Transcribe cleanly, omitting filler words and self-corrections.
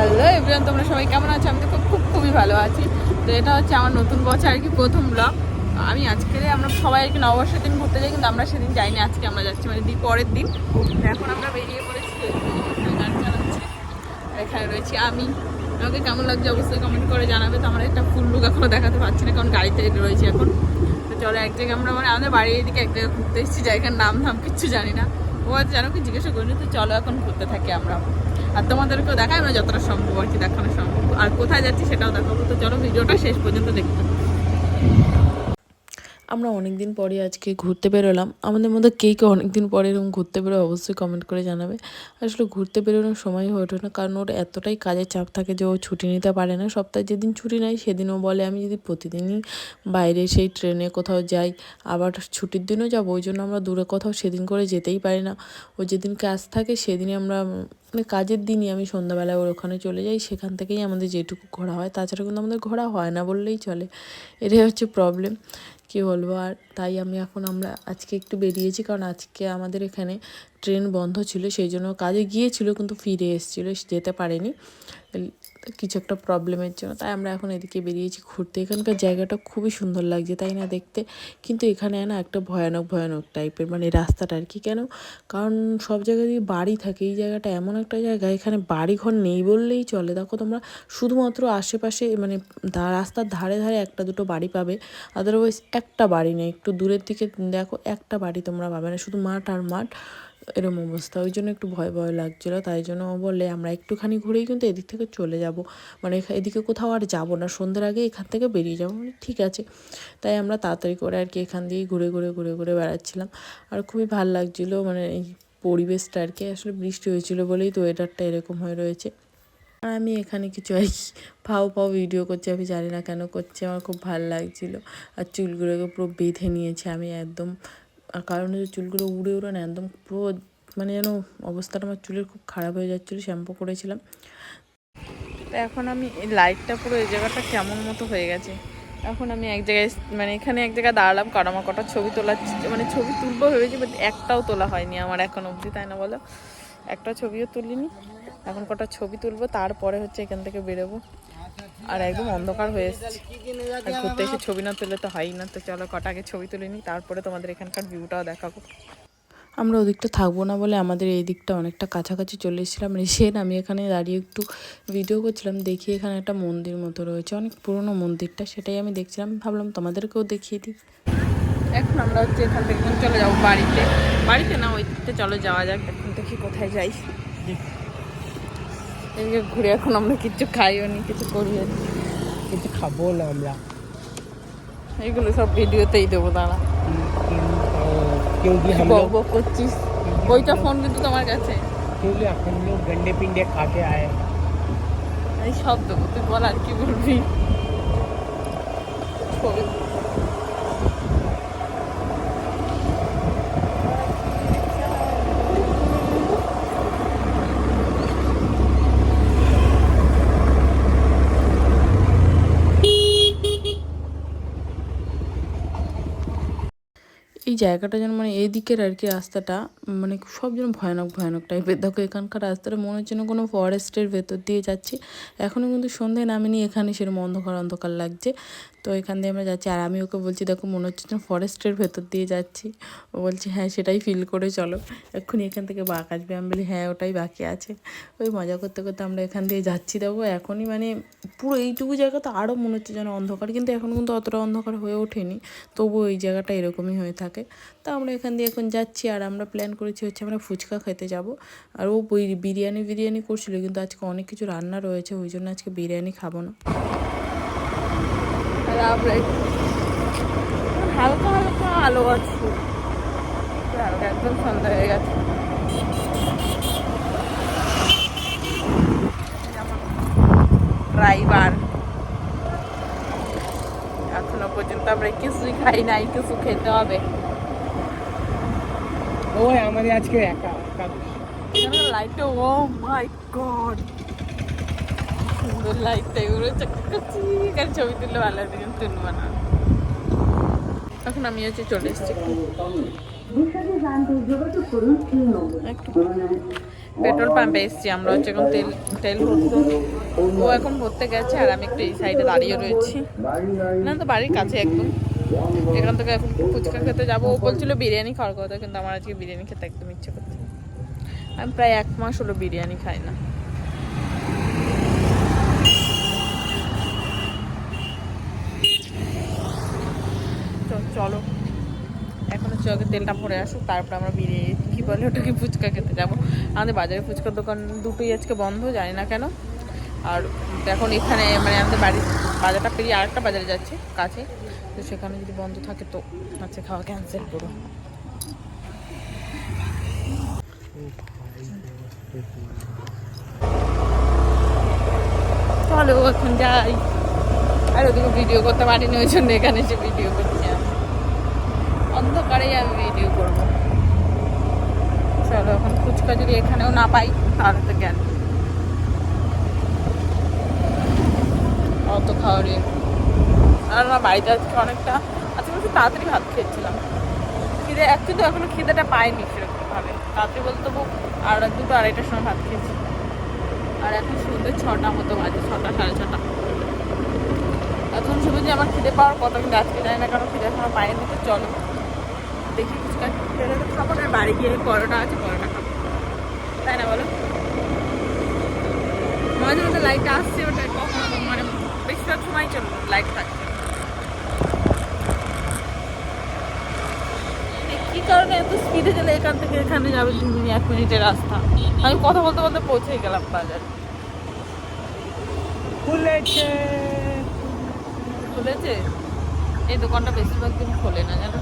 Hello everyone, তোমরা সবাই কেমন আছো? আমি তো খুবই ভালো আছি। তো এটা হচ্ছে আমার নতুন বছর আর কি প্রথম ব্লগ। আমি আমরা সবাই আর কি নববর্ষের দিন ঘুরতে যাই, কিন্তু আমরা সেদিন যাইনি। আজকে আমরা যাচ্ছি মানে পরের দিন। এখন আমরা বেরিয়ে পড়েছি, গাড়ি চালাচ্ছি। এখানে রয়েছি আমি। আমাকে কেমন লাগছে অবশ্যই কমেন্ট করে জানাবে। তো আমরা একটা ফুল লুক এখনো দেখাতে পারছি না, কারণ গাড়িতে রয়েছি এখন। তো চলো এক জায়গায় আমরা মানে আমাদের বাড়ির এদিকে এক জায়গায় ঘুরতে এসেছি, জায়গার নাম কিচ্ছু জানি না। ও হয়তো জানো কি জিজ্ঞাসা করিনি। তো চলো এখন ঘুরতে থাকি আমরা, আর তোমাদেরকেও দেখাই আমরা যতটা সম্ভব আর কি দেখানো সম্ভব। আর কোথায় যাচ্ছি সেটাও দেখাবো। তো চলো ভিডিওটা শেষ পর্যন্ত দেখতে। আমরা অনেক দিন পরে আজকে ঘুরতে বেরোলাম। আমাদের মধ্যে কে অনেক দিন পরে এরকম ঘুরতে বেরোয় অবশ্যই কমেন্ট করে জানাবে। আসলে ঘুরতে বেরোনোর সময় হয়ে ওঠে না, কারণ ওর এতটাই কাজের চাপ থাকে যে ও ছুটি নিতে পারে না। সপ্তাহে যেদিন ছুটি নেয় সেদিনও বলে আমি যদি প্রতিদিনই বাইরে সেই ট্রেনে কোথাও যাই আবার ছুটির দিনও যাবো, ওই জন্য আমরা দূরে কোথাও সেদিন করে যেতেই পারি না। ও যেদিন কাজ থাকে সেদিনই আমরা মানে কাজের দিনই আমি সন্ধ্যাবেলায় ওর ওখানে চলে যাই, সেখান থেকেই আমাদের যেটুকু ঘোরা হয়। তাছাড়া কিন্তু আমাদের ঘোরা হয় না বললেই চলে। এটাই হচ্ছে প্রবলেম, কী বলবো। আর তাই আমরা আজকে একটু বেরিয়েছি, কারণ আজকে আমাদের এখানে ট্রেন বন্ধ ছিল, সেই জন্য কাজে গিয়েছিল কিন্তু ফিরে এসেছিলো, যেতে পারেনি কিছু একটা প্রবলেমের জন্য। তাই আমরা এখন এদিকে বেরিয়েছি ঘুরতে। এখানকার জায়গাটা খুবই সুন্দর লাগছে, তাই না দেখতে? কিন্তু এখানে না একটা ভয়ানক টাইপের মানে রাস্তাটা আর কি। কেন? কারণ সব জায়গায় দিয়ে বাড়ি থাকে, এই জায়গাটা এমন একটা জায়গা এখানে বাড়ি ঘর নেই বললেই চলে। দেখো তোমরা শুধুমাত্র আশেপাশে মানে রাস্তার ধারে ধারে একটা দুটো বাড়ি পাবে, আদারওয়াইজ একটা বাড়ি নেই। একটু দূরের দিকে দেখো, একটা বাড়ি তোমরা পাবে না, শুধু মাঠ আর মাঠ, এরম অবস্থা। ওই জন্য একটু ভয় লাগছিলো। তাই জন্য বললে আমরা একটুখানি ঘুরেই কিন্তু এদিক থেকে চলে যাব, মানে এদিকে কোথাও আর যাব না, সন্ধ্যের আগে এখান থেকে বেরিয়ে যাবো। মানে ঠিক আছে। তাই আমরা তাড়াতাড়ি করে আর কি এখান দিয়েই ঘুরে বেড়াচ্ছিলাম। আর খুবই ভালো লাগছিলো মানে এই পরিবেশটা আর কি। আসলে বৃষ্টি হয়েছিল বলেই তো ওয়েদারটা এরকম হয়ে রয়েছে। আর আমি এখানে কিছু আর কি ফাও ভিডিও করছি, আমি জানি না কেন করছি, আমার খুব ভালো লাগছিলো। আর চুলগুলোকে পুরো বেঁধে নিয়েছে আমি একদম, কারণ চুলগুলো উড়ে না একদম পুরো মানে যেন অবস্থাটা আমার চুলের খুব খারাপ হয়ে যাচ্ছিলো, শ্যাম্পু করেছিলাম। তো এখন আমি এই লাইটটা পুরো এই জায়গাটা কেমন মতো হয়ে গেছে। এখন আমি এক জায়গায় মানে এখানে এক জায়গায় দাঁড়ালাম, কারণ আমার কটা ছবি তোলা মানে ছবি তুলবো ভেবেছি, বাট একটাও তোলা হয়নি আমার এখন অবধি, তাই না বলো? একটা ছবিও তুলিনি। এখন কটা ছবি তুলবো, তারপরে হচ্ছে এখান থেকে বেরোবো। আর একদম অন্ধকার হয়ে এসেছে, আর ঘুরতে এসে ছবি না তুললে তো হয়ই না। তো চলো কটা আগে ছবি তুলে নিই, তারপরে তোমাদের এখানকার ভিউটাও দেখাবো। আমরা ওদিকটা থাকবো না বলে আমাদের এই দিকটা অনেকটা কাছাকাছি চলে এসেছিলাম। এসে আমি এখানে দাঁড়িয়ে একটু ভিডিও করছিলাম, দেখি এখানে একটা মন্দির মতো রয়েছে, অনেক পুরনো মন্দিরটা, সেটাই আমি দেখছিলাম, ভাবলাম তোমাদেরকেও দেখিয়ে দিই। এখন আমরা হচ্ছে এখান থেকে চলে যাবো বাড়িতে না ওই দিকতে চলো যাওয়া যাক। এখন দেখি কোথায় যাই। এদিকে ঘুরে এখন আমরা কিছু খাইও নি, কিছু করিও নি, কিছু খাবো না আমরা। এগুলো সব ভিডিওতেই দেবো দাঁড়া। क्योंकि हम लोग করছিস ওইটা ফোন কিন্তু তোমার কাছে। क्योंकि हम लोग गंडे पिंडे खा के आए। এই সব দেবো, তুই বল আর কি বলবি। ছবি এই জায়গাটা যেন মানে এই দিকের আর কি রাস্তাটা মানে সব যেন ভয়ানক টাইপের। দেখো এখানকার রাস্তাটা মনে হচ্ছে না কোনো ফরেস্টের ভেতর দিয়ে যাচ্ছি। এখনও কিন্তু সন্ধ্যায় নামেনি, এখানে সেরকম অন্ধকার লাগছে। তো এখান দিয়ে আমরা যাচ্ছি, আর আমি ওকে বলছি দেখো মনে হচ্ছে যেন ফরেস্টের ভেতর দিয়ে যাচ্ছি। ও বলছে হ্যাঁ সেটাই ফিল করে চলো, এক্ষুনি এখান থেকে বাঁক আসবে। আমি বলি হ্যাঁ ওটাই বাকি আছে। ওই মজা করতে আমরা এখান দিয়ে যাচ্ছি। দেখো এখনই মানে পুরো এইটুকু জায়গা তো আরও মনে হচ্ছে যেন অন্ধকার, কিন্তু এখন কিন্তু অতটা অন্ধকার হয়ে ওঠেনি, তবুও এই জায়গাটা এরকমই হয়ে থাকে। তো আমরা এখান দিয়ে এখন যাচ্ছি, আর আমরা প্ল্যান করেছি হচ্ছে আমরা ফুচকা খেতে যাব। আর ও বিরিয়ানি করছিল, কিন্তু আজকে অনেক কিছু রান্না রয়েছে, ওই জন্য আজকে বিরিয়ানি খাবো না। হালকা আলো আছে, একদম সন্ধ্যা হয়ে গেছে। ড্রাইভার এখনো পর্যন্ত আমরা কিছুই খাই নাই, কিছু খেতে হবে। ওই আমাদের আজকে লাইটটা, ও মাই গড, সুন্দর লাইটটা, এগুলো চাকাচ্ছি। ছবি তুললে ভালো লাগবে, কিন্তু তুলবো না। এখন আমি হচ্ছে চলে এসেছি পেট্রোল পাম্পে এসেছি আমরা, হচ্ছে এখন তেল তেল ভরতো। ও এখন ভরতে গেছে আর আমি একটু এই সাইডে দাঁড়িয়ে রয়েছি। না তো বাড়ির কাছে একদম, এখান থেকে এখন ফুচকা খেতে যাবো। ও বলছিল বিরিয়ানি খাওয়ার কথা, কিন্তু আমার আজকে বিরিয়ানি খেতে একদম ইচ্ছে করছে। আমি প্রায় 1 মাস হলো বিরিয়ানি খাই না। চলো এখন হচ্ছে আগে তেলটা ভরে আসুক, তারপর আমরা বিরিয়ানি কী বলে ওটাকে ফুচকা খেতে যাবো। আমাদের বাজারে ফুচকার দোকান দুটোই আজকে বন্ধ, জানি না কেন। আর এখন এখানে মানে আমাদের বাড়ির বাজারটা পেরিয়ে আরেকটা বাজারে যাচ্ছে কাছে, তো সেখানে যদি বন্ধ থাকে তো আচ্ছা খাওয়া ক্যান্সেল করো। চলো এখন যাই। আর ওদিকে ভিডিও করতে পারিনি, ওই জন্য এখানে এসে ভিডিও করছি। আমি অন্ধকারেই আমি ভিডিও করবো। চলো এখন ফুচকা যদি এখানেও না পাই তাহলে তো জ্ঞান অত খাওয়ারে। আর আমার বাড়িতে আজকে অনেকটা আজকে একটু তাড়াতাড়ি ভাত খেয়েছিলাম। খিদে কিন্তু এখনো খিদেটা পাইনি সেরকমভাবে, তাড়াতাড়ি বলতে তবু আর 2টা 2:30টার সময় ভাত খেয়েছি। আর এখন সন্ধ্যে 6টা মতো বাজে, 6টা 6:30। এখন শুধু যে আমার খিদে পাওয়ার কথা, কিন্তু আজকে জানি না কারণ খিদে এখনো পাইনি। তো চলো দেখি ফুচকা খেলে খাবো না, বাড়ি গিয়ে পরোটা আছে পরোটা খাবো, তাই না বলো? মাঝে মধ্যে লাইট আসছে, ওটা কখনো মানে বেশিরভাগ সময় চলো লাইট থাকছে। কি কারণে এত স্পিডে গেলে এখান থেকে এখানে যাবে 1 মিনিটের রাস্তা। আমি কথা বলতে বলতে পৌঁছে গেলাম বাজার। খুলেছে খুলেছে, এই দোকানটা বেশিরভাগ দিন খোলে না জানো।